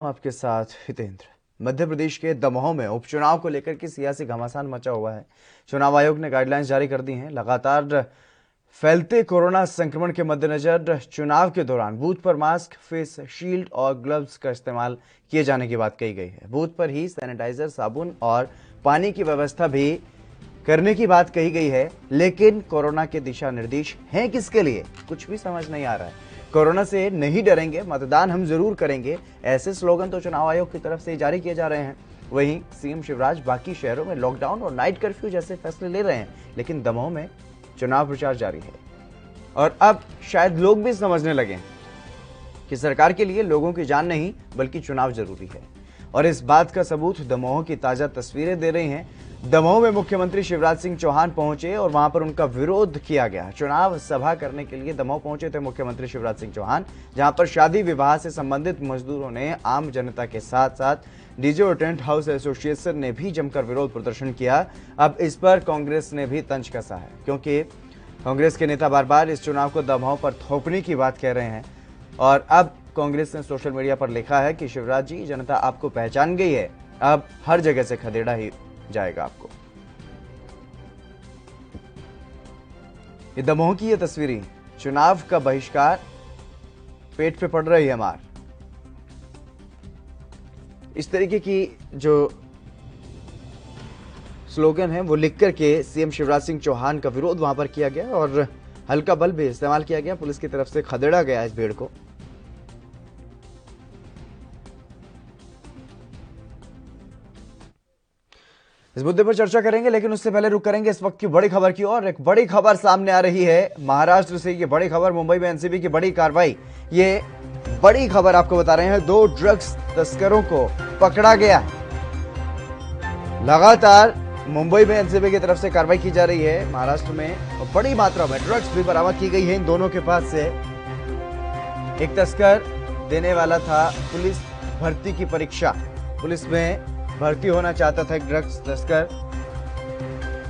आपके साथ हितेंद्र। मध्य प्रदेश के दमोह में उपचुनाव को लेकर के सियासी घमासान मचा हुआ है। चुनाव आयोग ने गाइडलाइंस जारी कर दी हैं। लगातार फैलते कोरोना संक्रमण के मद्देनजर चुनाव के दौरान बूथ पर मास्क, फेस शील्ड और ग्लव्स का इस्तेमाल किए जाने की बात कही गई है। बूथ पर ही सैनिटाइजर, साबुन और पानी की व्यवस्था भी करने की बात कही गई है। लेकिन कोरोना के दिशा निर्देश हैं किसके लिए, कुछ भी समझ नहीं आ रहा है। कोरोना से नहीं डरेंगे, मतदान हम जरूर करेंगे, ऐसे स्लोगन तो चुनाव आयोग की तरफ से जारी किए जा रहे हैं। वहीं सीएम शिवराज बाकी शहरों में लॉकडाउन और नाइट कर्फ्यू जैसे फैसले ले रहे हैं, लेकिन दमोह में चुनाव प्रचार जारी है। और अब शायद लोग भी समझने लगे हैं कि सरकार के लिए लोगों की जान नहीं बल्कि चुनाव जरूरी है। और इस बात का सबूत दमोह की ताजा तस्वीरें दे रही हैं। दमोह में मुख्यमंत्री शिवराज सिंह चौहान पहुंचे और वहां पर उनका विरोध किया गया। चुनाव सभा करने के लिए दमोह पहुंचे थे मुख्यमंत्री शिवराज सिंह चौहान, जहां पर शादी विवाह से संबंधित मजदूरों ने आम जनता के साथ साथ डीजे और टेंट हाउस एसोसिएशन ने भी जमकर विरोध प्रदर्शन किया। अब इस पर कांग्रेस ने भी तंज कसा है, क्योंकि कांग्रेस के नेता बार बार इस चुनाव को दमोह पर थोपने की बात कह रहे हैं। और अब कांग्रेस ने सोशल मीडिया पर लिखा है कि शिवराज जी, जनता आपको पहचान गई है, अब हर जगह से खदेड़ा ही जाएगा आपको। ये दमोह की ये तस्वीरें, चुनाव का बहिष्कार, पेट पे पड़ रही है मार। इस तरीके की जो स्लोगन है वो लिख करके सीएम शिवराज सिंह चौहान का विरोध वहां पर किया गया और हल्का बल भी इस्तेमाल किया गया। पुलिस की तरफ से खदेड़ा गया इस भीड़ को। इस मुद्दे पर चर्चा करेंगे, लेकिन उससे पहले रुक करेंगे इस वक्त की बड़ी खबर की ओर। एक बड़ी खबर सामने आ रही है महाराष्ट्र से। ये बड़ी खबर, मुंबई में एनसीबी की बड़ी कार्रवाई। ये बड़ी खबर आपको बता रहे हैं, 2 ड्रग्स तस्करों को पकड़ा गया। लगातार मुंबई में एनसीबी की तरफ से कार्रवाई की जा रही है। महाराष्ट्र में बड़ी मात्रा में ड्रग्स भी बरामद की गई है इन दोनों के पास से। एक तस्कर देने वाला था पुलिस भर्ती की परीक्षा, पुलिस में भर्ती होना चाहता था एक ड्रग्स तस्कर।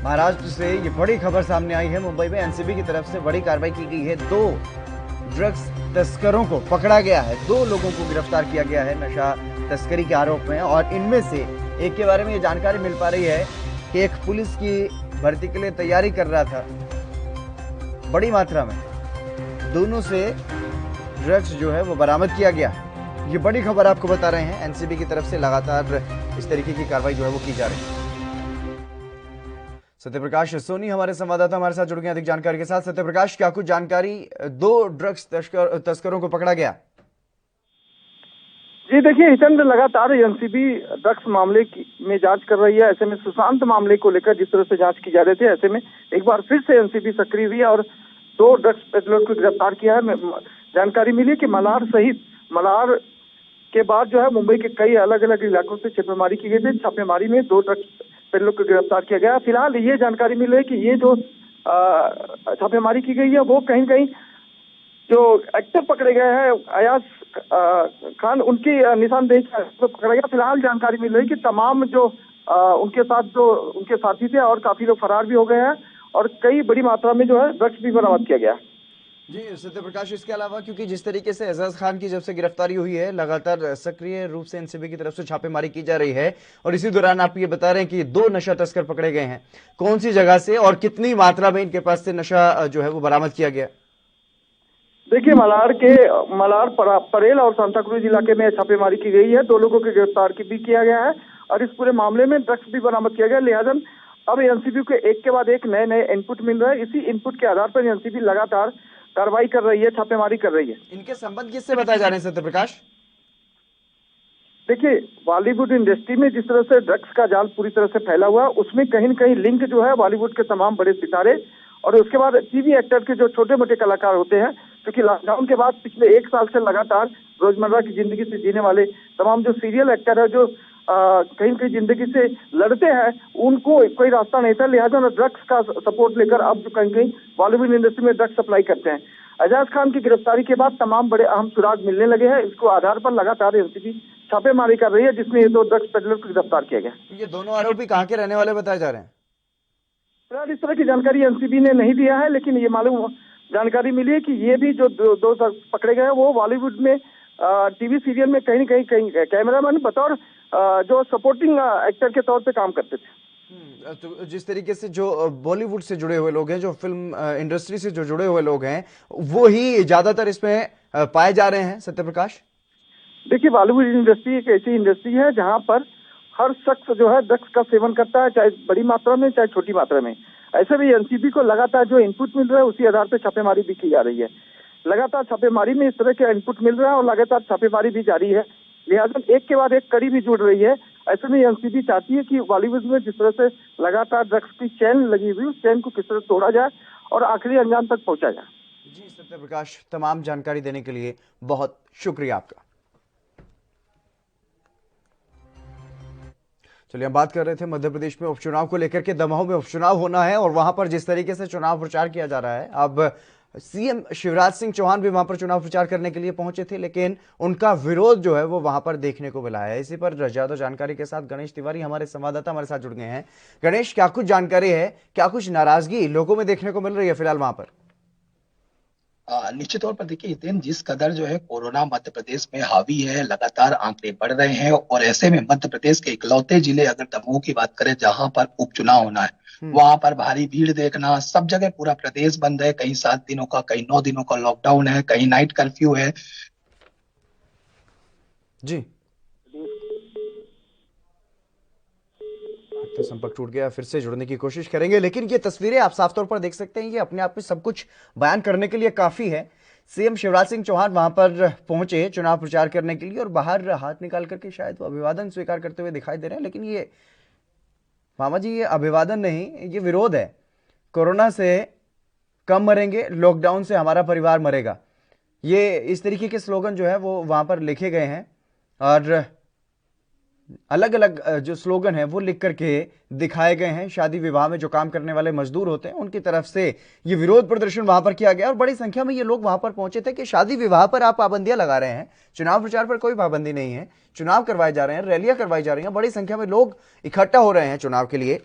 महाराष्ट्र से ये बड़ी खबर सामने आई है। मुंबई में एनसीबी की तरफ से बड़ी कार्रवाई की गई है। 2 ड्रग्स तस्करों को पकड़ा गया है। 2 लोगों को गिरफ्तार किया गया है नशा तस्करी के आरोप में। और इनमें से एक के बारे में ये जानकारी मिल पा रही है कि एक पुलिस की भर्ती के लिए तैयारी कर रहा था। बड़ी मात्रा में दोनों से ड्रग्स जो है वो बरामद किया गया। ये बड़ी खबर आपको बता रहे हैं। एनसीबी की तरफ से लगातार इस तरीके की कार्रवाई जो है वो की जा रही है। सत्यप्रकाश सोनी हमारे संवाददाता हमारे साथ जुड़ गए अधिक जानकारी के साथ। सत्यप्रकाश, क्या कुछ जानकारी? 2 ड्रग्स तस्करों को पकड़ा गया। जी देखिए हितेंद्र, लगातार एनसीबी ड्रग्स मामले में जांच कर रही है। ऐसे में सुशांत मामले को लेकर जिस तरह से जांच की जा रही थी, ऐसे में एक बार फिर से एनसीबी सक्रिय हुई है और 2 ड्रग्स पेडलर को गिरफ्तार किया है। जानकारी मिली कि मलार सहित मलार के बाद जो है मुंबई के कई अलग अलग इलाकों से छापेमारी की गई थी। छापेमारी में 2 ड्रग्स पेडलर को गिरफ्तार किया गया। फिलहाल ये जानकारी मिल रही है कि ये जो छापेमारी की गई है वो कहीं कहीं जो एक्टर पकड़े गए हैं अयाज खान, उनकी निशानदेही पर पकड़ा गया। फिलहाल जानकारी मिल रही है कि तमाम जो उनके साथ जो उनके साथी थे और काफी लोग फरार भी हो गए हैं और कई बड़ी मात्रा में जो है ड्रग्स भी बरामद किया गया। जी सत्यप्रकाश, इसके अलावा क्योंकि जिस तरीके से एजाज खान की जब से गिरफ्तारी हुई है, लगातार सक्रिय रूप से एनसीबी की तरफ से छापेमारी की जा रही है और इसी दौरान आप ये बता रहे हैं कि 2 नशा तस्कर पकड़े गए हैं। कौन सी जगह से और कितनी मात्रा में इनके पास से नशा जो है वो बरामद किया गया? देखिए मलार परेल और सांताक्रूज इलाके में छापेमारी की गई है। 2 लोगों की गिरफ्तार भी किया गया है और इस पूरे मामले में ड्रग्स भी बरामद किया गया। लिहाजा अब एनसीबी को एक के बाद एक नए इनपुट मिल रहे हैं। इसी इनपुट के आधार पर एनसीबी लगातार कार्रवाई कर रही है, छापेमारी कर रही है। इनके संबंध किससे बताए जा रहे हैं सत्यप्रकाश? देखिए बॉलीवुड इंडस्ट्री में जिस तरह से ड्रग्स का जाल पूरी तरह से फैला हुआ है, उसमें कहीं न कहीं लिंक जो है बॉलीवुड के तमाम बड़े सितारे और उसके बाद टीवी एक्टर के जो छोटे मोटे कलाकार होते हैं, क्योंकि लॉकडाउन के बाद पिछले 1 साल से लगातार रोजमर्रा की जिंदगी से जीने वाले तमाम जो सीरियल एक्टर है, जो कहीं कहीं जिंदगी से लड़ते हैं, उनको कोई रास्ता नहीं था। लिहाजा ड्रग्स का सपोर्ट लेकर अब जो कहीं कहीं बॉलीवुड इंडस्ट्री में ड्रग्स सप्लाई करते हैं। एजाज खान की गिरफ्तारी के बाद तमाम बड़े अहम सुराग मिलने लगे हैं। इसको आधार पर लगातार एनसीबी छापेमारी कर रही है, जिसमें ये 2 ड्रग्स पेडलर को गिरफ्तार किया गया। ये दोनों आरोपी कहाँ के रहने वाले बताए जा रहे हैं? फिलहाल इस तरह की जानकारी एनसीबी ने नहीं दिया है, लेकिन ये मालूम जानकारी मिली है कि ये भी जो 2 पकड़े गए हैं वो बॉलीवुड में टीवी सीरियल में कहीं न कहीं कैमरामैन बतौर जो सपोर्टिंग एक्टर के तौर पे काम करते थे। तो जिस तरीके से जो बॉलीवुड से जुड़े हुए लोग हैं, जो फिल्म इंडस्ट्री से जो जुड़े हुए लोग हैं, वो ही ज्यादातर इसमें पाए जा रहे हैं, सत्यप्रकाश। देखिए, बॉलीवुड इंडस्ट्री एक ऐसी इंडस्ट्री है जहां पर हर शख्स जो है ड्रग्स का सेवन करता है, चाहे बड़ी मात्रा में चाहे छोटी मात्रा में। ऐसे भी एनसीबी को लगातार जो इनपुट मिल रहा है उसी आधार पर छापेमारी भी की जा रही है। लगातार छापेमारी में इस तरह के इनपुट मिल रहा है और लगातार छापेमारी भी जारी है, लिहाजा एक के बाद एक कड़ी भी जुड़ रही है। ऐसे में एनसीबी चाहती है कि बॉलीवुड में जिस तरह से लगातार ड्रग्स की चेन लगी हुई, उस चेन को किस तरह तोड़ा जाए और आखिरी अंजाम तक पहुंचा जाए। जी सत्यप्रकाश, तमाम जानकारी देने के लिए बहुत शुक्रिया आपका। चलिए, हम बात कर रहे थे मध्य प्रदेश में उपचुनाव को लेकर के। दमोह में उपचुनाव होना है और वहां पर जिस तरीके से चुनाव प्रचार किया जा रहा है, अब सीएम शिवराज सिंह चौहान भी वहां पर चुनाव प्रचार करने के लिए पहुंचे थे, लेकिन उनका विरोध जो है वो वहां पर देखने को मिला है। इसी पर ज्यादा जानकारी के साथ गणेश तिवारी हमारे संवाददाता हमारे साथ जुड़ गए हैं। गणेश, क्या कुछ जानकारी है, क्या कुछ नाराजगी लोगों में देखने को मिल रही है फिलहाल वहां पर? निश्चित तौर पर देखिए हितेन, जिस कदर जो है कोरोना मध्य प्रदेश में हावी है, लगातार आंकड़े बढ़ रहे हैं और ऐसे में मध्य प्रदेश के इकलौते जिले अगर दमोह की बात करें जहां पर उपचुनाव होना है, वहां पर भारी भीड़ देखना, सब जगह पूरा प्रदेश बंद है। कहीं 7 दिनों का, कहीं 9 दिनों का लॉकडाउन है, कहीं नाइट कर्फ्यू है। जी, तो संपर्क टूट गया, फिर से जुड़ने की कोशिश करेंगे। लेकिन ये तस्वीरें आप साफ तौर पर देख सकते हैं, ये अपने आप में सब कुछ बयान करने के लिए काफी है। सीएम शिवराज सिंह चौहान वहां पर पहुंचे चुनाव प्रचार करने के लिए और बाहर हाथ निकाल करके शायद वो अभिवादन स्वीकार करते हुए दिखाई दे रहे हैं। लेकिन ये मामा जी, ये अभिवादन नहीं, ये विरोध है। कोरोना से कम मरेंगे, लॉकडाउन से हमारा परिवार मरेगा, ये इस तरीके के स्लोगन जो है वो वहां पर लिखे गए हैं और अलग अलग जो स्लोगन है वो लिख करके दिखाए गए हैं। शादी विवाह में जो काम करने वाले मजदूर होते हैं उनकी तरफ से ये विरोध प्रदर्शन वहां पर किया गया और बड़ी संख्या में ये लोग वहां पर पहुंचे थे कि शादी विवाह पर आप पाबंदियां लगा रहे हैं, चुनाव प्रचार पर कोई पाबंदी नहीं है, चुनाव करवाए जा रहे हैं, रैलियां करवाई जा रही हैं, बड़ी संख्या में लोग इकट्ठा हो रहे हैं चुनाव के लिए।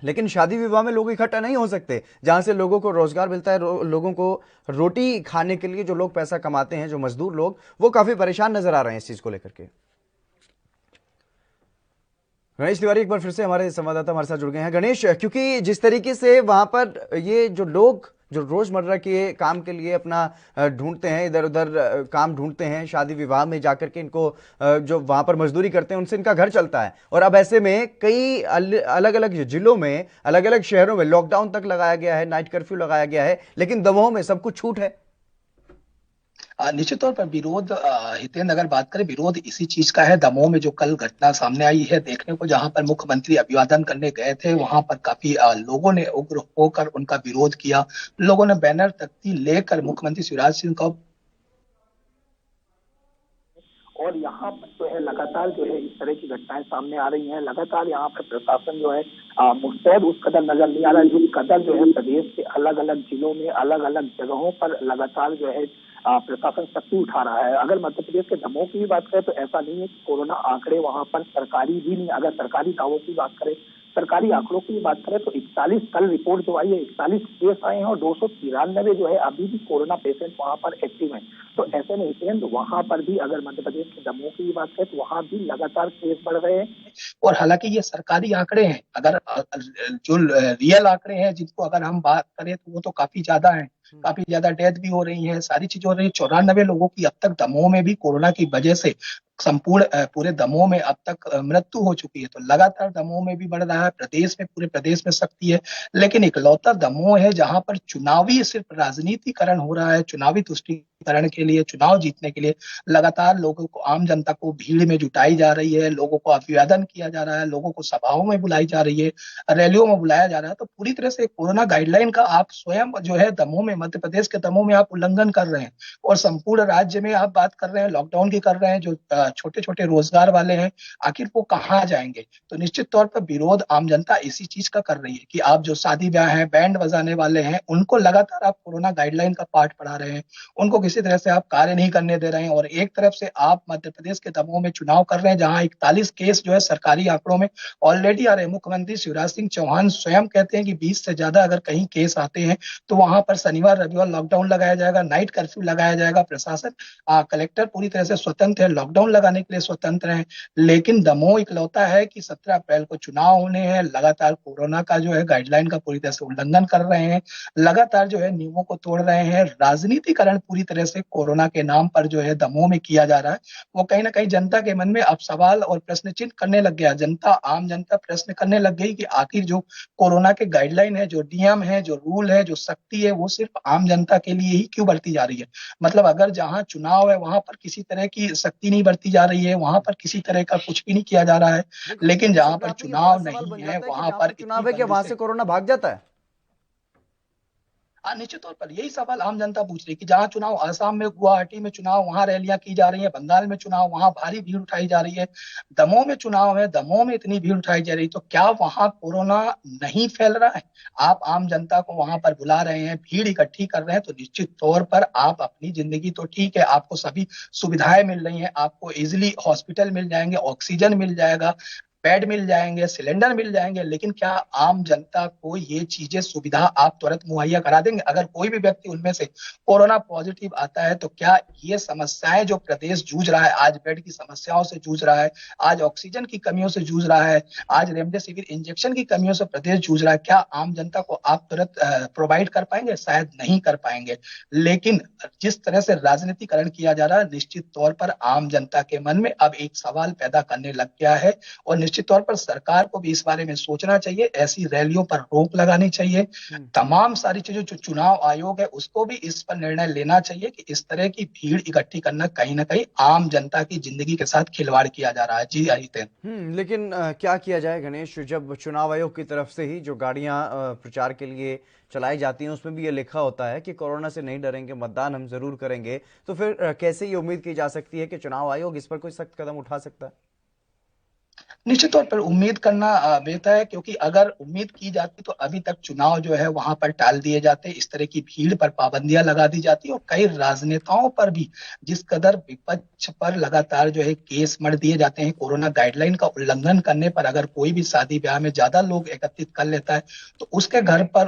लेकिन शादी विवाह में लोग इकट्ठा नहीं हो सकते, जहां से लोगों को रोजगार मिलता है, लोगों को रोटी खाने के लिए जो लोग पैसा कमाते हैं, जो मजदूर लोग, वो काफी परेशान नजर आ रहे हैं इस चीज को लेकर के। गणेश तिवारी एक बार फिर से हमारे संवाददाता हमारे साथ जुड़ गए हैं। गणेश, क्योंकि जिस तरीके से वहां पर ये जो लोग जो रोजमर्रा के काम के लिए अपना ढूंढते हैं, इधर उधर काम ढूंढते हैं, शादी विवाह में जाकर के इनको जो वहां पर मजदूरी करते हैं उनसे इनका घर चलता है, और अब ऐसे में कई अलग अलग जिलों में, अलग अलग शहरों में लॉकडाउन तक लगाया गया है, नाइट कर्फ्यू लगाया गया है, लेकिन दमोह में सब कुछ छूट है। निश्चित तौर पर विरोध, हितेंद्र अगर बात करें, विरोध इसी चीज का है। दमोह में जो कल घटना सामने आई है देखने को, जहां पर मुख्यमंत्री अभिवादन करने गए थे, वहां पर काफी लोगों ने उग्र होकर उनका विरोध किया। लोगों ने बैनर तख्ती लेकर मुख्यमंत्री शिवराज सिंह का, और यहाँ पर जो है लगातार जो है इस तरह की घटनाएं सामने आ रही हैं। लगातार यहाँ पर प्रशासन जो है मुस्तैद उस कदर नजर नहीं आ रहा है, जिस कदर जो है प्रदेश के अलग अलग जिलों में, अलग अलग जगहों पर लगातार जो है प्रशासन सख्ती उठा रहा है। अगर मध्य प्रदेश के दमोह की भी बात करें तो ऐसा नहीं है कि कोरोना आंकड़े वहां पर सरकारी भी नहीं, अगर सरकारी दावों की बात करें, सरकारी आंकड़ों की बात करें तो 41 कल रिपोर्ट जो आई है, 41 केस आए हैं और 293 जो है अभी भी कोरोना पेशेंट वहां पर एक्टिव हैं। तो ऐसे में हितेंद्र वहां पर भी अगर मध्य प्रदेश के दमोह की बात करें तो वहां भी लगातार केस बढ़ रहे हैं। और हालांकि ये सरकारी आंकड़े हैं, अगर जो रियल आंकड़े हैं जिनको अगर हम बात करें तो वो तो काफी ज्यादा है, काफी ज्यादा डेथ भी हो रही है, सारी चीजें हो रही है। 94 लोगों की अब तक दमोह में भी कोरोना की वजह से संपूर्ण पूरे दमोह में अब तक मृत्यु हो चुकी है। तो लगातार दमोह में भी बढ़ रहा है, प्रदेश में, पूरे प्रदेश में सख्ती है। लेकिन इकलौता दमोह है जहां पर चुनावी सिर्फ राजनीतिकरण हो रहा है, चुनावी तुष्टीकरण के लिए, चुनाव जीतने के लिए लगातार लोगों को, आम जनता को भीड़ में जुटाई जा रही है, लोगों को अभिवादन किया जा रहा है, लोगों को सभाओं में बुलाई जा रही है, रैलियों में बुलाया जा रहा है। तो पूरी तरह से कोरोना गाइडलाइन का आप स्वयं जो है दमोह में, मध्य प्रदेश के दमोह में आप उल्लंघन कर रहे हैं और संपूर्ण राज्य में आप बात कर रहे हैं, लॉकडाउन की कर रहे हैं। जो छोटे छोटे रोजगार वाले हैं, आखिर वो कहाँ जाएंगे? तो निश्चित तौर पर विरोध आम जनता इसी चीज का कर रही है कि आप जो शादी ब्याह है, बैंड बजाने वाले हैं, उनको लगातार आप कोरोना गाइडलाइन का पाठ पढ़ा रहे हैं, उनको किसी तरह से आप कार्य नहीं करने दे रहे हैं। और एक तरफ से आप मध्य प्रदेश के दमोह में चुनाव कर रहे हैं जहां 41 केस जो है सरकारी आंकड़ों में ऑलरेडी आ रहे हैं। मुख्यमंत्री शिवराज सिंह चौहान स्वयं कहते हैं कि 20 से ज्यादा अगर कहीं केस आते हैं तो वहां पर शनिवार शनिवार रविवार लॉकडाउन लगाया जाएगा, नाइट कर्फ्यू लगाया जाएगा। प्रशासन कलेक्टर पूरी तरह से स्वतंत्र है, लॉकडाउन लगाने के लिए स्वतंत्र है। लेकिन दमोह इकलौता है कि 17 अप्रैल को चुनाव होने हैं, लगातार कोरोना का जो है गाइडलाइन का पूरी तरह से उल्लंघन कर रहे हैं, लगातार जो है नियमों को तोड़ रहे हैं। राजनीतिकरण पूरी तरह से कोरोना के नाम पर जो है दमोह में किया जा रहा है। वो कहीं ना कहीं जनता के मन में अब सवाल और प्रश्न चिन्ह करने लग गया। आम जनता प्रश्न करने लग गई कि आखिर जो कोरोना के गाइडलाइन है, जो नियम है, जो रूल है, जो सख्ती है, वो सिर्फ आम जनता के लिए ही क्यों बरती जा रही है। मतलब अगर जहां चुनाव है वहां पर किसी तरह की सख्ती नहीं बरती जा रही है, वहां पर किसी तरह का कुछ भी नहीं किया जा रहा है, बिल्कुल, लेकिन इस जहां पर बात में ये बड़ा चुनाव सवाल नहीं बन है जाता है कि वहां जहां पर पर इतनी चुनाव है क्या वहां से बंदिशें। कोरोना भाग जाता है? हाँ, निश्चित तौर पर यही सवाल आम जनता पूछ रही है कि जहाँ चुनाव असम में, गुवाहाटी में चुनाव, वहां रैलियां की जा रही है, बंगाल में चुनाव, वहां भारी भीड़ उठाई जा रही है, दमोह में चुनाव है, दमोह में इतनी भीड़ उठाई जा रही है, तो क्या वहां कोरोना नहीं फैल रहा है? आप आम जनता को वहां पर बुला रहे हैं, भीड़ इकट्ठी कर रहे हैं, तो निश्चित तौर पर आप अपनी जिंदगी तो ठीक है, आपको सभी सुविधाएं मिल रही हैं, आपको इजिली हॉस्पिटल मिल जाएंगे, ऑक्सीजन मिल जाएगा, बेड मिल जाएंगे, सिलेंडर मिल जाएंगे, लेकिन क्या आम जनता को ये चीजें सुविधा आप तुरंत मुहैया करा देंगे? अगर कोई भी व्यक्ति उनमें से कोरोना पॉजिटिव आता है तो क्या ये समस्याएं जो प्रदेश जूझ रहा है, आज बेड की समस्याओं से जूझ रहा है, आज ऑक्सीजन की कमियों से जूझ रहा है, आज रेमडेसिविर इंजेक्शन की कमियों से प्रदेश जूझ रहा है, क्या आम जनता को आप तुरंत प्रोवाइड कर पाएंगे? शायद नहीं कर पाएंगे। लेकिन जिस तरह से राजनीतिकरण किया जा रहा है, निश्चित तौर पर आम जनता के मन में अब एक सवाल पैदा करने लग गया है, और निश्चित तौर पर सरकार को भी इस बारे में सोचना चाहिए, ऐसी रैलियों पर रोक लगानी चाहिए। तमाम सारी चीजें, जो चुनाव आयोग है उसको भी इस पर निर्णय लेना चाहिए कि इस तरह की भीड़ इकट्ठी करना कहीं ना कहीं आम जनता की जिंदगी के साथ खिलवाड़ किया जा रहा है। जी आदित्य। लेकिन क्या किया जाए गणेश, जब चुनाव आयोग की तरफ से ही जो गाड़ियां प्रचार के लिए चलाई जाती हैं उसमें भी ये लिखा होता है कि कोरोना से नहीं डरेंगे, मतदान हम जरूर करेंगे, तो फिर कैसे ये उम्मीद की जा सकती है कि चुनाव आयोग इस पर कोई सख्त कदम उठा सकता है? निश्चित तौर पर उम्मीद करना बेहतर है, क्योंकि अगर उम्मीद की जाती तो अभी तक चुनाव जो है वहां पर टाल दिए जाते, इस तरह की भीड़ पर पाबंदियां लगा दी जाती, और कई राजनेताओं पर भी जिस कदर विपक्ष पर लगातार जो है केस मढ़ दिए जाते हैं कोरोना गाइडलाइन का उल्लंघन करने पर। अगर कोई भी शादी ब्याह में ज्यादा लोग एकत्रित कर लेता है तो उसके घर पर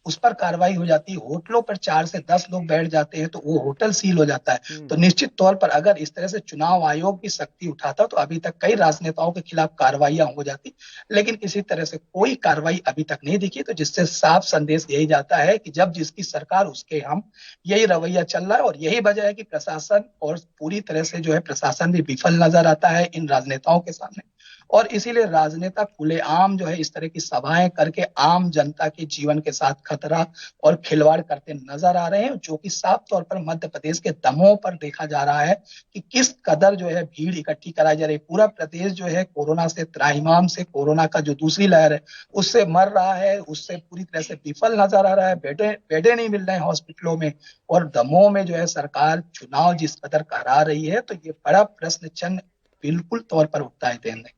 उस पर कार्रवाई हो जाती है। होटलों पर 4 से 10 लोग बैठ जाते हैं तो वो होटल सील हो जाता है। तो निश्चित तौर पर अगर इस तरह से चुनाव आयोग की सख्ती उठाता तो अभी तक कई राजनेताओं के खिलाफ कार्रवाइयां हो जाती, लेकिन किसी तरह से कोई कार्रवाई अभी तक नहीं दिखी। तो जिससे साफ संदेश यही जाता है कि जब जिसकी सरकार उसके हम, यही रवैया चल रहा है, और यही वजह है कि प्रशासन और पूरी तरह से जो है प्रशासन भी विफल नजर आता है इन राजनेताओं के सामने। और इसीलिए राजनेता खुलेआम जो है इस तरह की सभाएं करके आम जनता के जीवन के साथ खतरा और खिलवाड़ करते नजर आ रहे हैं, जो कि साफ तौर पर मध्य प्रदेश के दमोह पर देखा जा रहा है कि किस कदर जो है भीड़ इकट्ठी कराई जा रही है। पूरा प्रदेश जो है कोरोना से त्राहिमाम से, कोरोना का जो दूसरी लहर है उससे मर रहा है, उससे पूरी तरह से विफल नजर आ रहा है। बेडे नहीं मिल रहे हैं हॉस्पिटलों में, और दमोह में जो है सरकार चुनाव जिस कदर करा रही है, तो ये बड़ा प्रश्न चिन्ह बिल्कुल तौर पर उठता है देने।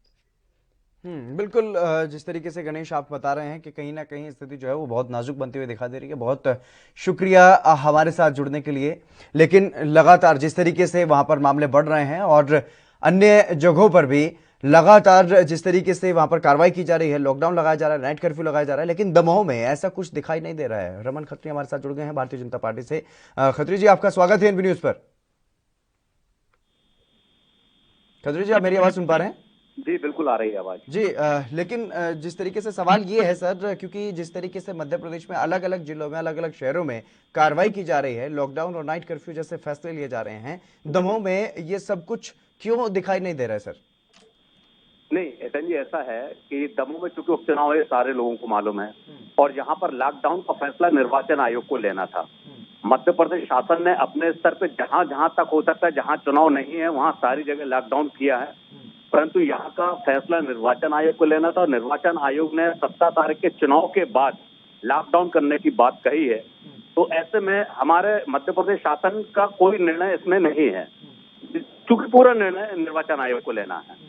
बिल्कुल, जिस तरीके से गणेश आप बता रहे हैं कि कहीं ना कहीं स्थिति जो है वो बहुत नाजुक बनती हुई दिखा दे रही है। बहुत शुक्रिया हमारे साथ जुड़ने के लिए। लेकिन लगातार जिस तरीके से वहां पर मामले बढ़ रहे हैं और अन्य जगहों पर भी लगातार जिस तरीके से वहां पर कार्रवाई की जा रही है, लॉकडाउन लगाया जा रहा है, नाइट कर्फ्यू लगाया जा रहा है, लेकिन दमोह में ऐसा कुछ दिखाई नहीं दे रहा है। रमन खत्री हमारे साथ जुड़ गए हैं भारतीय जनता पार्टी से। खत्री जी, आपका स्वागत है एनबी न्यूज पर। खत्री जी, आप मेरी आवाज सुन पा रहे हैं? जी बिल्कुल आ रही है आवाज जी। लेकिन जिस तरीके से सवाल ये है सर, क्योंकि जिस तरीके से मध्य प्रदेश में अलग अलग जिलों में, अलग अलग शहरों में कार्रवाई की जा रही है, लॉकडाउन और नाइट कर्फ्यू जैसे फैसले लिए जा रहे हैं, दमोह में ये सब कुछ क्यों दिखाई नहीं दे रहा है सर? नहीं एतन जी, ऐसा है कि दमोह में चूंकि उपचुनाव है, सारे लोगों को मालूम है, और यहाँ पर लॉकडाउन का फैसला निर्वाचन आयोग को लेना था। मध्य प्रदेश शासन ने अपने स्तर पे जहां जहां तक हो सकता है, जहां चुनाव नहीं है वहां सारी जगह लॉकडाउन किया है, परंतु यहाँ का फैसला निर्वाचन आयोग को लेना था, और निर्वाचन आयोग ने 17 तारीख के चुनाव के बाद लॉकडाउन करने की बात कही है। तो ऐसे में हमारे मध्य प्रदेश शासन का कोई निर्णय इसमें नहीं है, क्योंकि पूरा निर्णय निर्वाचन आयोग को लेना है।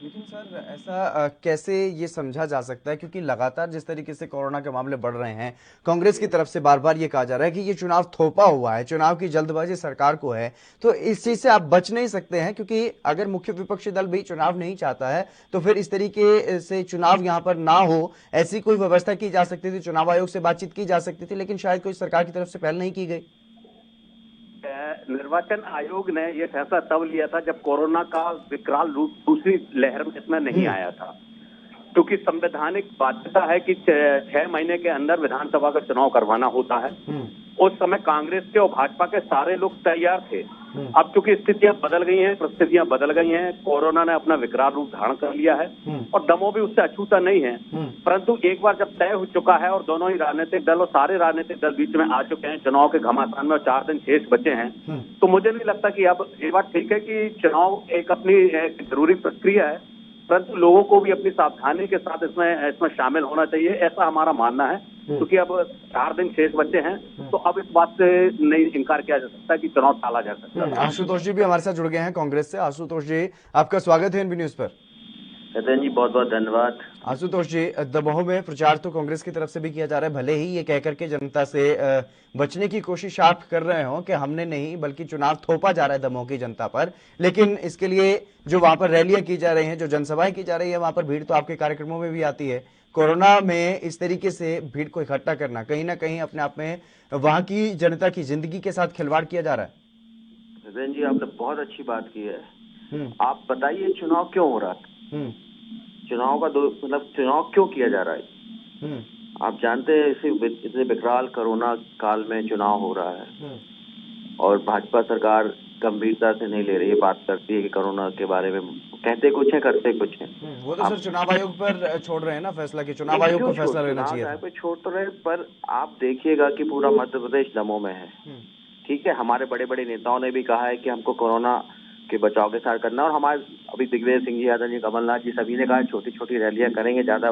लेकिन सर ऐसा कैसे ये समझा जा सकता है, क्योंकि लगातार जिस तरीके से कोरोना के मामले बढ़ रहे हैं, कांग्रेस की तरफ से बार बार ये कहा जा रहा है कि ये चुनाव थोपा हुआ है, चुनाव की जल्दबाजी सरकार को है, तो इस चीज से आप बच नहीं सकते हैं, क्योंकि अगर मुख्य विपक्षी दल भी चुनाव नहीं चाहता है तो फिर इस तरीके से चुनाव यहाँ पर ना हो, ऐसी कोई व्यवस्था की जा सकती थी, चुनाव आयोग से बातचीत की जा सकती थी, लेकिन शायद कोई सरकार की तरफ से पहल नहीं की गई। निर्वाचन आयोग ने यह फैसला तब लिया था जब कोरोना का विकराल रूप दूसरी लहर में इतना नहीं आया था, क्योंकि संवैधानिक बाध्यता है कि 6 महीने के अंदर विधानसभा का चुनाव करवाना होता है। उस समय कांग्रेस के और भाजपा के सारे लोग तैयार थे। अब चूंकि स्थितियां बदल गई हैं, परिस्थितियां बदल गई हैं, कोरोना ने अपना विकराल रूप धारण कर लिया है और दमों भी उससे अछूता नहीं है, परंतु एक बार जब तय हो चुका है और दोनों ही राजनीतिक दल और सारे राजनीतिक दल बीच में आ चुके हैं, चुनाव के घमासान में 4 दिन शेष बचे हैं, तो मुझे नहीं लगता कि अब ये बात ठीक है कि चुनाव एक अपनी जरूरी प्रक्रिया है, परंतु लोगों को भी अपनी सावधानी के साथ इसमें शामिल होना चाहिए, ऐसा हमारा मानना है। क्योंकि अब 4 दिन शेष बचे हैं, तो अब इस बात से नहीं इनकार किया जा सकता कि चुनाव टाला जा सकता है। आशुतोष जी भी हमारे साथ जुड़ गए हैं कांग्रेस से। आशुतोष जी, आपका स्वागत है एनबी न्यूज पर। सदन जी बहुत बहुत धन्यवाद। आशुतोष जी, दमोह में प्रचार तो कांग्रेस की तरफ से भी किया जा रहा है, भले ही ये कहकर के जनता से बचने की कोशिश आप कर रहे हो कि हमने नहीं बल्कि चुनाव थोपा जा रहा है दमोह की जनता पर, लेकिन इसके लिए जो वहां पर रैलियां की जा रही हैं, जो जनसभाएं की जा रही है, वहां पर भीड़ तो आपके कार्यक्रमों में भी आती है। कोरोना में इस तरीके से भीड़ को इकट्ठा करना कहीं ना कहीं अपने आप में वहां की जनता की जिंदगी के साथ खिलवाड़ किया जा रहा है। सदन जी आपने बहुत अच्छी बात की है। आप बताइए चुनाव क्यों हो रहा है? चुनाव का मतलब चुनाव क्यों किया जा रहा है? आप जानते हैं इसे विकराल कोरोना काल में चुनाव हो रहा है और भाजपा सरकार गंभीरता से नहीं ले रही है, बात करती है कि कोरोना के बारे में, कहते कुछ है करते कुछ है। वो तो सर चुनाव आयोग पर छोड़ रहे हैं ना फैसला, कि चुनाव आयोग को फैसला लेना चाहिए। छोड़ तो रहे, पर आप देखिएगा कि पूरा मध्य प्रदेश दमों में है। ठीक है, हमारे बड़े बड़े नेताओं ने भी कहा है कि हमको कोरोना के बचाव के साथ करना, और हमारे अभी दिग्विजय सिंह जी, यादव जी, कमलनाथ जी, सभी ने कहा छोटी छोटी रैलियां करेंगे, ज्यादा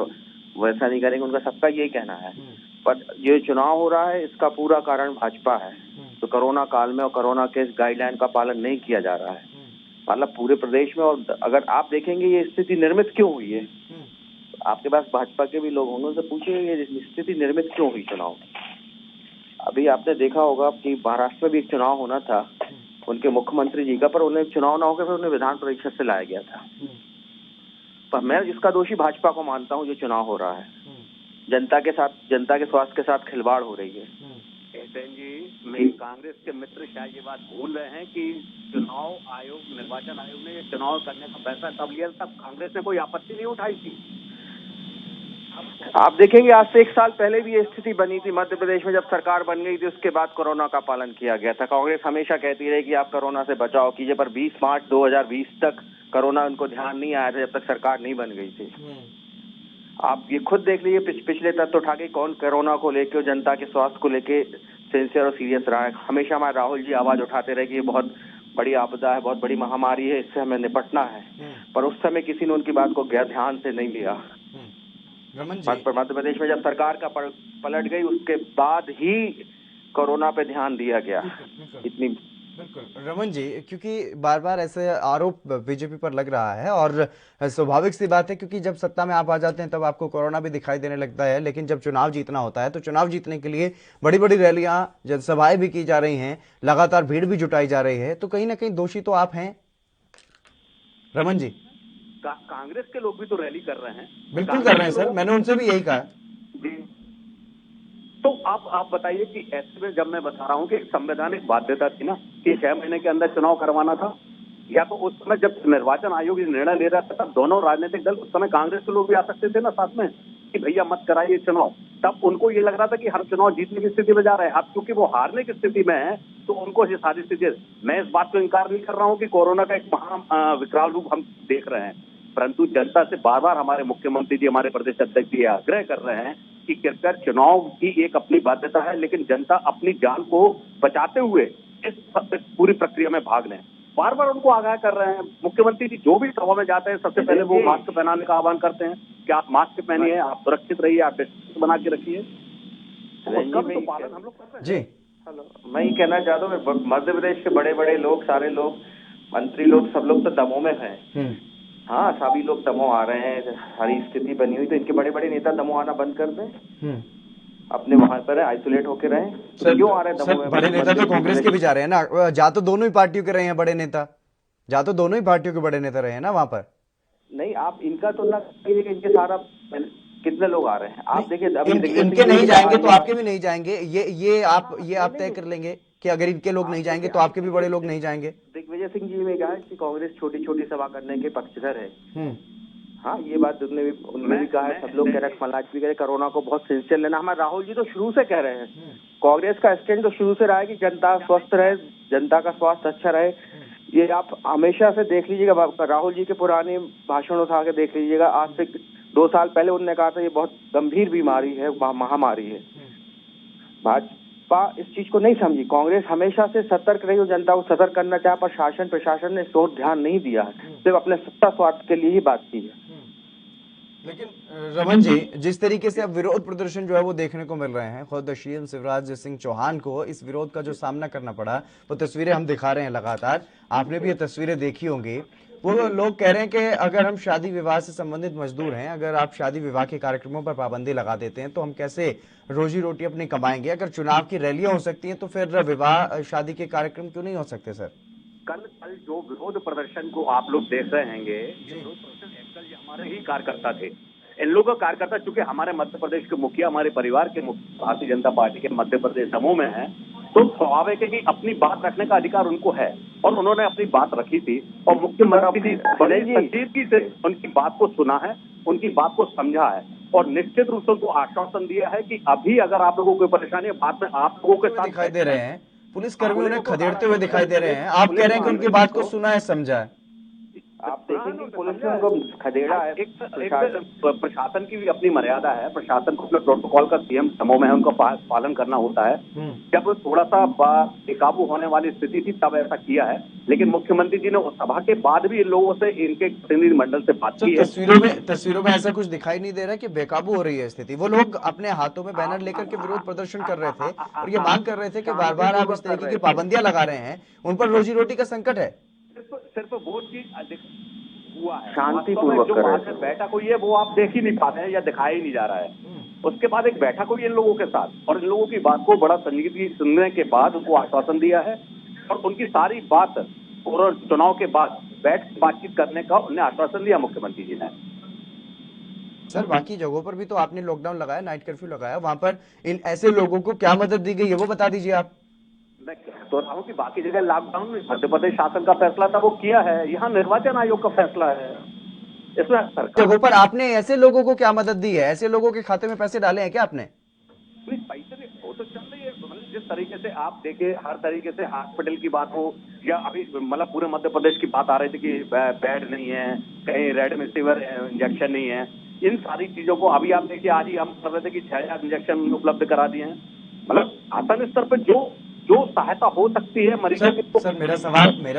वैसा नहीं करेंगे, उनका सबका यही कहना है। पर ये चुनाव हो रहा है, इसका पूरा कारण भाजपा है। तो कोरोना काल में और कोरोना के गाइडलाइन का पालन नहीं किया जा रहा है, मतलब पूरे प्रदेश में। और अगर आप देखेंगे ये स्थिति निर्मित क्यों हुई है, आपके पास भाजपा के भी लोग होंगे, उनसे पूछिए ये स्थिति निर्मित क्यों हुई चुनाव। अभी आपने देखा होगा कि महाराष्ट्र में भी एक चुनाव होना था उनके मुख्यमंत्री जी का, पर उन्हें चुनाव ना होकर फिर उन्हें विधान परिषद से लाया गया था। पर मैं इसका दोषी भाजपा को मानता हूँ। जो चुनाव हो रहा है जनता के साथ, जनता के स्वास्थ्य के साथ खिलवाड़ हो रही है। जी, मेरे कांग्रेस के मित्र शायद ये बात भूल रहे हैं कि चुनाव आयोग, निर्वाचन आयोग ने चुनाव करने का फैसला तब लिया तब कांग्रेस ने कोई आपत्ति नहीं उठाई थी। आप देखेंगे आज से 1 साल पहले भी ये स्थिति बनी थी मध्य प्रदेश में, जब सरकार बन गई थी उसके बाद कोरोना का पालन किया गया था। कांग्रेस हमेशा कहती रही कि आप कोरोना से बचाव कीजिए, पर 20 मार्च 2020 तक कोरोना उनको ध्यान नहीं आया था, जब तक सरकार नहीं बन गई थी। आप ये खुद देख लीजिए पिछले तत्व उठा के कौन कोरोना को लेकर, जनता के स्वास्थ्य को लेके सिंसियर और सीरियस रहा है। हमेशा हमारे राहुल जी आवाज उठाते रहे कि ये बहुत बड़ी आपदा है, बहुत बड़ी महामारी है, इससे हमें निपटना है, पर उस समय किसी ने उनकी बात को ध्यान से नहीं लिया। मध्य प्रदेश में जब सरकार का पलट गई उसके बाद ही कोरोना पे ध्यान दिया गया। इतनी बिल्कुल रमन जी, क्योंकि बार बार ऐसे आरोप बीजेपी पर लग रहा है और स्वाभाविक सी बात है, क्योंकि जब सत्ता में आप आ जाते हैं तब आपको कोरोना भी दिखाई देने लगता है, लेकिन जब चुनाव जीतना होता है तो चुनाव जीतने के लिए बड़ी बड़ी रैलियां, जनसभाएं भी की जा रही हैं, लगातार भीड़ भी जुटाई जा रही है, तो कहीं ना कहीं दोषी तो आप हैं रमन जी। कांग्रेस के लोग भी तो रैली कर रहे हैं। बिल्कुल कर रहे हैं सर, मैंने उनसे भी यही कहा। तो आप बताइए कि ऐसे में जब मैं बता रहा हूँ कि एक संवैधानिक बाध्यता थी ना कि 6 महीने के अंदर चुनाव करवाना था, या तो उस समय जब निर्वाचन आयोग निर्णय ले रहा था तब दोनों राजनीतिक दल, उस समय कांग्रेस के लोग भी आ सकते थे ना साथ में कि भैया मत कराइए चुनाव, तब उनको ये लग रहा था कि हम चुनाव जीतने की स्थिति में जा रहे हैं। अब क्योंकि वो हारने की स्थिति में है तो उनको ये सारी स्थिति, मैं इस बात को इनकार नहीं कर रहा हूँ कि कोरोना का एक महा विकराल रूप हम देख रहे हैं, परंतु जनता से बार बार हमारे मुख्यमंत्री जी, हमारे प्रदेश अध्यक्ष जी आग्रह कर रहे हैं कि कृपया चुनाव की एक अपनी बाध्यता है, लेकिन जनता अपनी जान को बचाते हुए इस पूरी प्रक्रिया में भाग लें। बार बार उनको आगाह कर रहे हैं। मुख्यमंत्री जी जो भी सभा में जाते हैं सबसे पहले वो मास्क पहनाने का आह्वान करते हैं कि आप मास्क पहनिए, आप सुरक्षित रहिए, आप डिस्टेंस बना के रखिए। उसका भी तो पालन हम लोग करते हैं। जी हेलो, मैं ये कहना चाहता हूँ मध्य प्रदेश के बड़े बड़े लोग, सारे लोग, मंत्री लोग, सब लोग तो दमों में हैं। हाँ, सभी लोग दमोह आ रहे हैं, सारी स्थिति बनी हुई, तो इनके बड़े बड़े नेता दमोह आना बंद कर दें, अपने वहां पर आइसोलेट होके रहें। तो क्यों आ रहे हैं दमोह में? बड़े नेता तो कांग्रेस के भी जा रहे हैं ना, जा तो दोनों ही पार्टियों के रहे हैं बड़े नेता, जा तो दोनों ही पार्टियों के बड़े नेता रहे हैं ना वहां पर। नहीं, आप इनका तुलना कीजिए कि इनके सारा कितने लोग आ रहे हैं, आप देखिए अभी इनके नहीं जाएंगे तो आपके भी नहीं जाएंगे, ये आप तय कर लेंगे कि अगर इनके लोग नहीं जाएंगे तो आपके भी बड़े लोग नहीं जाएंगे। दिग्विजय सिंह जी ने कहा कि कांग्रेस छोटी छोटी सभा करने के पक्षधर है। हाँ, ये बात उन्होंने भी कहा है, सब लोग कह रहे हैं, कमलनाथ भी कह रहे कोरोना को बहुत सिंसियर लेना। हमारे राहुल जी तो शुरू से कह रहे हैं, कांग्रेस का स्टैंड तो शुरू से रहा है कि जनता स्वस्थ रहे, जनता का स्वास्थ्य अच्छा रहे। ये आप हमेशा से देख लीजिएगा, राहुल जी के पुराने भाषण उठा के देख लीजिएगा, आज से 2 साल पहले उन्होंने कहा था ये बहुत गंभीर बीमारी है, महामारी है। भाजपा इस चीज को नहीं समझी, कांग्रेस हमेशा से सतर्क रही और जनता को सतर्क करना चाहा, पर शासन प्रशासन ने इस ओर ध्यान नहीं दिया है, सिर्फ अपने सत्ता स्वार्थ के लिए ही बात की है। लेकिन रमन जी, जिस तरीके से अब विरोध प्रदर्शन जो है वो देखने को मिल रहे हैं, खुद सीएम शिवराज सिंह चौहान को इस विरोध का जो सामना करना पड़ा, वो तस्वीरें हम दिखा रहे हैं लगातार, आपने भी ये तस्वीरें देखी होंगी। वो लोग कह रहे हैं कि अगर हम शादी विवाह से संबंधित मजदूर हैं, अगर आप शादी विवाह के कार्यक्रमों पर पाबंदी लगा देते हैं तो हम कैसे रोजी रोटी अपनी कमाएंगे? अगर चुनाव की रैलियां हो सकती हैं तो फिर विवाह शादी के कार्यक्रम क्यों नहीं हो सकते? सर, कल जो विरोध प्रदर्शन को आप लोग देख रहे हैंगे, ये हमारे ही कार्यकर्ता थे। इन लोगों का कार्यकर्ता चूंकि हमारे मध्य प्रदेश के मुखिया, हमारे परिवार के मुखिया भारतीय जनता पार्टी के मध्य प्रदेश समूह में है, तो स्वाभाविक है कि अपनी बात रखने का अधिकार उनको है, और उन्होंने अपनी बात रखी थी और मुख्यमंत्री बड़े संजीदगी से उनकी बात को सुना है, उनकी बात को समझा है और निश्चित रूप से उनको आश्वासन दिया है कि अभी अगर आप लोगों को परेशानी है, बाद में आप लोगों के साथ दिखाई दे रहे हैं, पुलिस कर्मी उन्हें खदेड़ते हुए दिखाई दे रहे हैं, आप कह रहे हैं कि उनकी बात को सुना है, समझा है। आप देखेंगे पुलिस ने उनको खदेड़ा है। एक प्रशासन की भी अपनी मर्यादा है, प्रशासन को अपने प्रोटोकॉल का सीएम समूह में है, उनका पालन करना होता है। जब थोड़ा सा बेकाबू होने वाली स्थिति थी तब ऐसा किया है, लेकिन मुख्यमंत्री जी ने उस सभा के बाद भी इन लोगों से, इनके प्रतिनिधि मंडल से बात की है। तस्वीरों में ऐसा कुछ दिखाई नहीं दे रहा कि बेकाबू हो रही है स्थिति। वो लोग अपने हाथों में बैनर लेकर के विरोध प्रदर्शन कर रहे थे और ये मांग कर रहे थे कि बार बार आप इस तरीके की पाबंदियां लगा रहे हैं, उन पर रोजी रोटी का संकट है। सिर्फ वो चीज हुआ है, शांतिपूर्वक जो वहां से बैठक हुई है वो आप देख ही नहीं पाते हैं या दिखाई नहीं जा रहा है। उसके बाद एक बैठक हुई इन लोगों के साथ और इन लोगों की बात को बड़ा संजीदगी सुनने के बाद उनको आश्वासन दिया है और उनकी सारी बात और चुनाव के बाद बैठ बातचीत करने का उन्हें आश्वासन दिया मुख्यमंत्री जी ने। सर, बाकी जगहों पर भी तो आपने लॉकडाउन लगाया, नाइट कर्फ्यू लगाया, वहां पर इन ऐसे लोगों को क्या मदद दी गई है वो बता दीजिए आप। मैं कह तो रहा हूँ कि बाकी जगह लॉकडाउन में मध्य प्रदेश शासन का फैसला था, वो किया है, यहाँ निर्वाचन आयोग का फैसला है। इसमें जगहों पर आपने ऐसे लोगों को क्या मदद दी है? ऐसे लोगों के खाते में पैसे डाले हैं क्या आपने? पैसे वो तो चल रही है, जिस तरीके से आप देखे, हर तरीके से हॉस्पिटल की बात हो या अभी मतलब पूरे मध्य प्रदेश की बात आ रही थी कि बेड नहीं है, कहीं रेमडेसिविर इंजेक्शन नहीं है, इन सारी चीजों को अभी आप देखिए, आज ही हम कर रहे थे कि 6000 इंजेक्शन उपलब्ध करा दिए हैं। मतलब आसान स्तर पर जो सहायता हो सकती है मरीजों की। सर, मेरा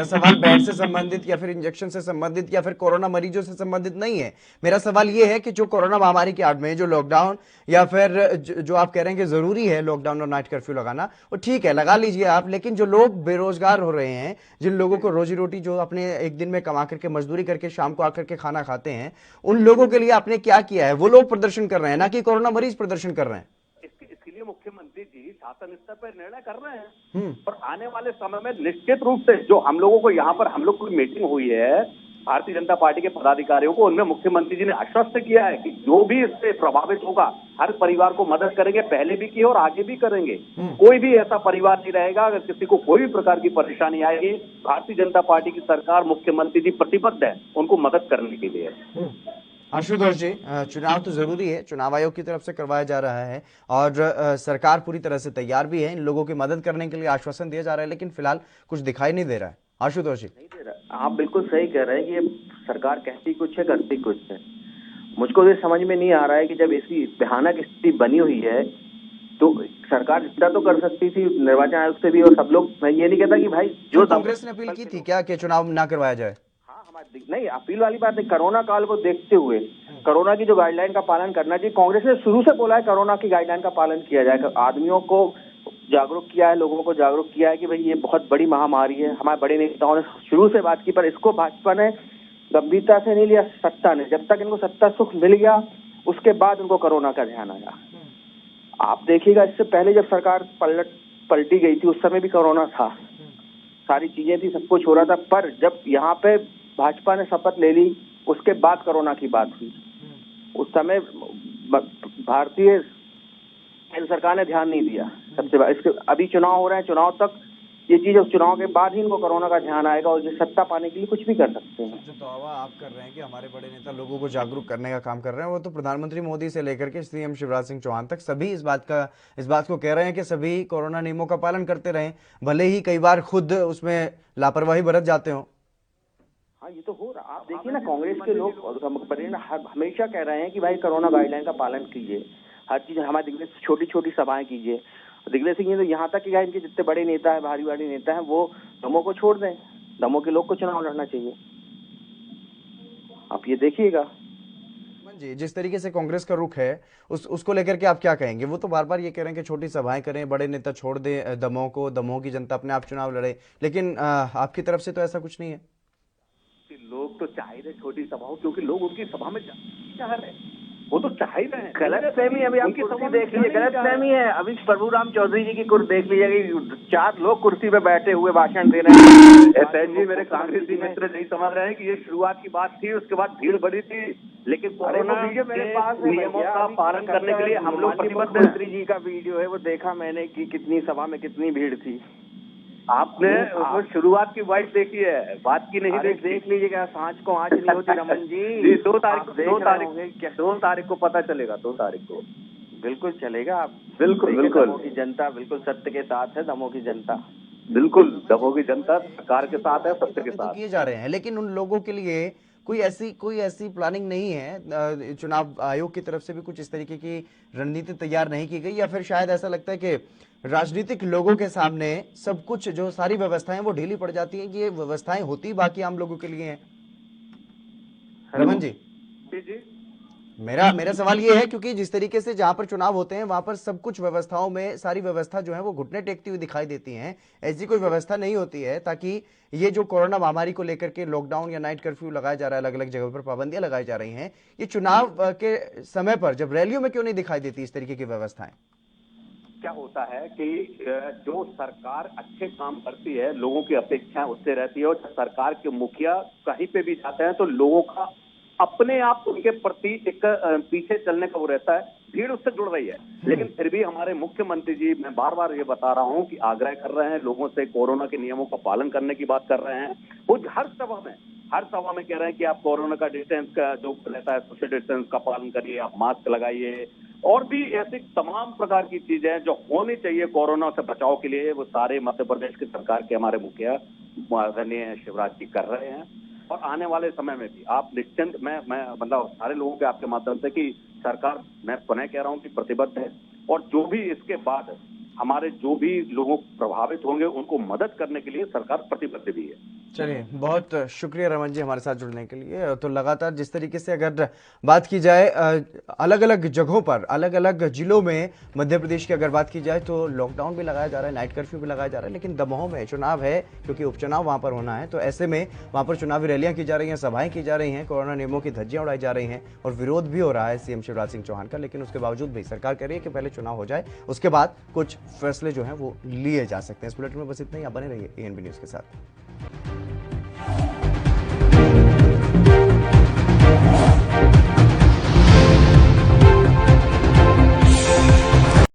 सवाल बेड से संबंधित या फिर इंजेक्शन से संबंधित या फिर कोरोना मरीजों से संबंधित नहीं है। मेरा सवाल ये है कि जो कोरोना महामारी की आड़ में जो लॉकडाउन या फिर जो आप कह रहे हैं कि जरूरी है लॉकडाउन और नाइट कर्फ्यू लगाना, वो ठीक है, लगा लीजिए आप, लेकिन जो लोग बेरोजगार हो रहे हैं, जिन लोगों को रोजी रोटी जो अपने एक दिन में कमा करके मजदूरी करके शाम को आकर के खाना खाते हैं, उन लोगों के लिए आपने क्या किया है? वो लोग प्रदर्शन कर रहे हैं, ना कि कोरोना मरीज प्रदर्शन कर रहे हैं। इसलिए मुख्यमंत्री जी शासन स्तर पर निर्णय कर रहे हैं और आने वाले समय में निश्चित रूप से जो हम लोगों को यहाँ पर हम लोग की मीटिंग हुई है भारतीय जनता पार्टी के पदाधिकारियों को, उनमें मुख्यमंत्री जी ने आश्वस्त किया है कि जो भी इससे प्रभावित होगा हर परिवार को मदद करेंगे, पहले भी की और आगे भी करेंगे। कोई भी ऐसा परिवार नहीं रहेगा अगर किसी को कोई भी प्रकार की परेशानी आएगी, भारतीय जनता पार्टी की सरकार, मुख्यमंत्री जी प्रतिबद्ध है उनको मदद करने के लिए। आशुतोष जी, चुनाव तो जरूरी है, चुनाव आयोग की तरफ से करवाया जा रहा है और सरकार पूरी तरह से तैयार भी है, इन लोगों की मदद करने के लिए आश्वासन दिया जा रहा है, लेकिन फिलहाल कुछ दिखाई नहीं दे रहा है। आशुतोष जी, नहीं दे रहा, आप बिल्कुल सही कह रहे हैं कि ये सरकार कहती कुछ है करती कुछ है। मुझको ये समझ में नहीं आ रहा है कि जब ऐसी भयानक स्थिति बनी हुई है तो सरकार जितना तो कर सकती थी निर्वाचन आयोग से भी, और सब लोग, मैं ये नहीं कहता कि भाई जो कांग्रेस ने अपील की थी क्या कि चुनाव ना करवाया जाए? नहीं, अपील वाली बात नहीं, कोरोना काल को देखते हुए कोरोना की जो गाइडलाइन का पालन करना चाहिए, कांग्रेस ने शुरू से बोला है कोरोना की गाइडलाइन का पालन किया जाए, आदमियों को जागरूक किया है, लोगों को जागरूक किया है कि भाई ये बहुत बड़ी महामारी है। हमारे बड़े नेताओं ने शुरू से बात की, पर इसको भाजपा ने गंभीरता से नहीं लिया सत्ता ने। जब तक इनको सत्ता सुख मिल गया उसके बाद उनको कोरोना का ध्यान आया। आप देखिएगा इससे पहले जब सरकार पलटी गई थी उस समय भी कोरोना था, सारी चीजें थी, सब कुछ हो रहा था, पर जब यहाँ पे भाजपा ने शपथ ले ली उसके बाद कोरोना की बात हुई। उस समय भारतीय केंद्र सरकार ने ध्यान नहीं दिया। सबसे बड़ा इसके अभी चुनाव हो रहे हैं, चुनाव तक ये चीज, उस चुनाव के बाद ही इनको कोरोना का ध्यान आएगा और ये सत्ता पाने के लिए कुछ भी कर सकते हैं। जो दावा आप कर रहे हैं कि हमारे बड़े नेता लोगों को जागरूक करने का काम कर रहे हैं, वो तो प्रधानमंत्री मोदी से लेकर के सीएम शिवराज सिंह चौहान तक सभी इस बात को कह रहे हैं कि सभी कोरोना नियमों का पालन करते रहें, भले ही कई बार खुद उसमें लापरवाही बरत जाते हो। हाँ, ये तो हो रहा। आप देखिए ना, कांग्रेस के लोग हमेशा कह रहे हैं कि भाई कोरोना गाइडलाइन का पालन कीजिए, हर चीज हमारे दिग्विजय छोटी छोटी सभाएं कीजिए। दिग्विजय सिंह जी तो यहाँ तक कि इनके जितने बड़े नेता है, भारी नेता है, वो दमोह को छोड़ दें, दमोह के लोग को चुनाव लड़ना चाहिए। आप ये देखिएगा जी, जिस तरीके से कांग्रेस का रुख है उसको लेकर के आप क्या कहेंगे? वो तो बार बार ये कह रहे हैं कि छोटी सभाएं करें, बड़े नेता छोड़ दें दमोह को, दमोह की जनता अपने आप चुनाव लड़े, लेकिन आपकी तरफ से तो ऐसा कुछ नहीं है। लोग तो चाह रहे छोटी सभाओं, क्योंकि लोग उनकी सभा में चाह रहे हैं, वो तो चाह ही रहे हैं। गलत फहमी अभी आप कुर्सी देख लीजिए, गलत फहमी है। अभी प्रभुराम चौधरी जी की कुर्सी देख लीजिए कि 4 लोग कुर्सी पे बैठे हुए भाषण दे रहे हैं। एसएन जी मेरे कांग्रेसी मित्र नहीं समझ रहे हैं कि ये शुरुआत की बात थी, उसके बाद भीड़ बढ़ी थी, लेकिन कोरोना मेरे पास नियमों का पालन करने के लिए हम लोग प्रतिबद्ध हैं। मंत्री जी का वीडियो है, वो देखा मैंने कि कितनी सभा में कितनी भीड़ थी। आपने वो शुरुआत की वाइट देखी है, बात की नहीं देखी। देख लीजिएगा, सांझ को आंच नहीं होती रमन जी। 2 तारीख को पता चलेगा, 2 तारीख को बिल्कुल चलेगा। आप बिल्कुल दमोह की जनता बिल्कुल सत्य के साथ है। दमोह की जनता बिल्कुल, दमोह की जनता सरकार के साथ है, सत्य के साथ किए जा रहे हैं, लेकिन उन लोगों के लिए कोई ऐसी प्लानिंग नहीं है, चुनाव आयोग की तरफ से भी कुछ इस तरीके की रणनीति तैयार नहीं की गई, या फिर शायद ऐसा लगता है कि राजनीतिक लोगों के सामने सब कुछ, जो सारी व्यवस्थाएं वो ढीली पड़ जाती हैं, कि ये व्यवस्थाएं होती बाकी आम लोगों के लिए हैं। रमन जी, मेरा सवाल ये है, क्योंकि जिस तरीके से जहां पर चुनाव होते हैं वहां पर सब कुछ व्यवस्थाओं में सारी व्यवस्था जो है वो घुटने टेकती हुई दिखाई देती हैं, ऐसी कोई व्यवस्था नहीं होती है ताकि ये जो कोरोना महामारी को लेकर के लॉकडाउन या नाइट कर्फ्यू लगाया जा रहा है, अलग अलग जगहों पर पाबंदियां लगाई जा रही हैं, ये चुनाव के समय पर जब रैलियों में क्यों नहीं दिखाई देती इस तरीके की व्यवस्थाएं? क्या होता है कि जो सरकार अच्छे काम करती है, लोगों की अपेक्षाएं उससे रहती है, और जब सरकार के मुखिया कहीं पे भी जाते हैं तो लोगों का अपने आप उनके प्रति एक पीछे चलने का वो रहता है, भीड़ उससे जुड़ रही है। लेकिन फिर भी हमारे मुख्यमंत्री जी, मैं बार बार ये बता रहा हूं कि आग्रह कर रहे हैं लोगों से, कोरोना के नियमों का पालन करने की बात कर रहे हैं। वो हर सभा में कह रहे हैं कि आप कोरोना का डिस्टेंस का जो रहता है, सोशल डिस्टेंस का पालन करिए, आप मास्क लगाइए, और भी ऐसी तमाम प्रकार की चीजें जो होनी चाहिए कोरोना से बचाव के लिए, वो सारे मध्य प्रदेश की सरकार के हमारे मुखिया माननीय शिवराज जी कर रहे हैं। और आने वाले समय में भी आप निश्चिंत, मैं मतलब सारे लोगों के आपके माध्यम से कि सरकार, मैं पुनः कह रहा हूं कि प्रतिबद्ध है, और जो भी इसके बाद हमारे जो भी लोग प्रभावित होंगे उनको मदद करने के लिए सरकार प्रतिबद्ध भी है। चलिए, बहुत शुक्रिया रमन जी हमारे साथ जुड़ने के लिए। तो लगातार जिस तरीके से अगर बात की जाए अलग अलग जगहों पर, अलग अलग जिलों में मध्य प्रदेश की अगर बात की जाए तो लॉकडाउन भी लगाया जा रहा है, नाइट कर्फ्यू भी लगाया जा रहा है, लेकिन दमोह में चुनाव है, क्योंकि उपचुनाव वहां पर होना है, तो ऐसे में वहां पर चुनावी रैलियां की जा रही हैं, सभाएं की जा रही हैं, कोरोना नियमों की धज्जियां उड़ाई जा रही हैं और विरोध भी हो रहा है सीएम शिवराज सिंह चौहान का। लेकिन उसके बावजूद भी सरकार कह रही है कि पहले चुनाव हो जाए, उसके बाद कुछ फैसले जो हैं वो लिए जा सकते हैं। इस बुलेटिन में बस इतना ही। आप बने रहिए एएनबी न्यूज के साथ।